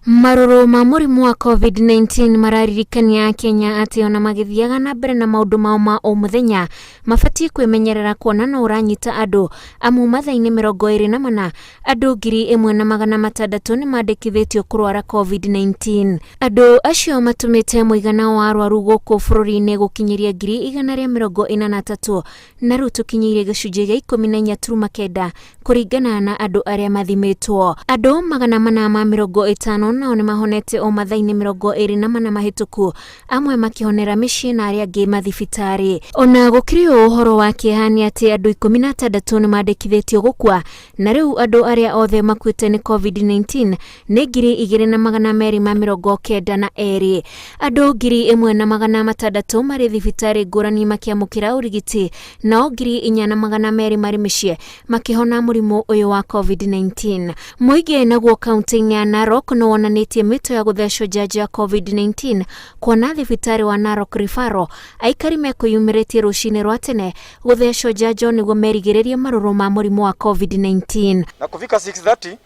Maroro ma mũrimũ wa COVID-19 mararirikania Kenya ati ona magithiaga na mbere na maundu mao ma o muthenya mabatie kwimenyerera kuona no uranyita andu amu mathaini 24 andu 1,600 ni mandikithitio kurwara COVID-19. Andu acio matumite muigana wa arwaru guku bururi-ini gukinyiria 143 na riu tukinyiire gicunjĩ gĩa 14 kuringana na andu aria mathimitwo. Andu 450 nao ni mahonete o mathaini 24 mahituku, amwe makihonera micii na aria angi mathibitari. Ona gukiri uhoro wa kihani ati andu 16 ni mandikithitio gukua, na riu andu aria othe makuite ni COVID-19 ni 2,292. Andu 1,600 mari thibitari ngurani makiamukira urigiti, nao 4,200 mari micii makihona murimu uyu wa COVID-19. Muigi naguo kaunti ya Narok no wonanitie mito ya guthecwo njanjo ya COVID-19 kuona thibitari wa Narok Referral aikari mekuyumiritie rucini rwa tene guthecwo njanjo niguo merigiririe maruru ma murimu wa COVID-19. Na kufika 6:30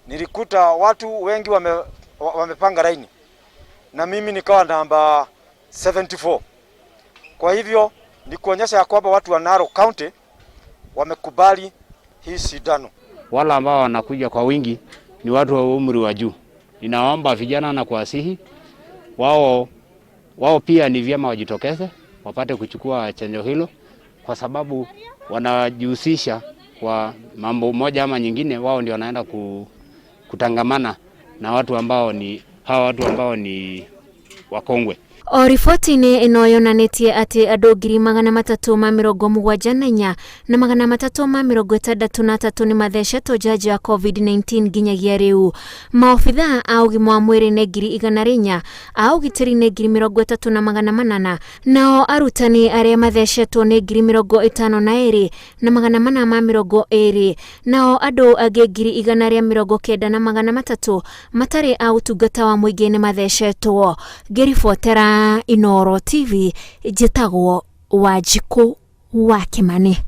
nilikuta watu wengi wamepanga laini na mimi nikawa namba 74. Kwa hivyo ni kuonyesha ya kwamba watu wa Narok County wamekubali hii sindano. Wala ambao wanakuja kwa wingi ni watu wa umri wa juu. Ninaomba vijana na kuwasihi wao pia ni vyema wajitokeze wapate kuchukua chanjo hilo, kwa sababu wanajihusisha kwa mambo moja ama nyingine. Wao ndio wanaenda kutangamana na watu ambao ni wakongwe. O riboti-ini ino yonanitie ati andu 374 na 363 ni mathecetwo njanjo ya COVID-19 nginyagia riu. Maobitha a ugima wa mwiri ni 100 a ugitiri ni 32,800, nao arutani aria mathecetwo ni 52,420 na 420, nao andu angi 190,300 matari a utungata wa muingi ni mathecetwo. Ngiribotera Inooro TV, njitagwo Wanjiku wa Kimani.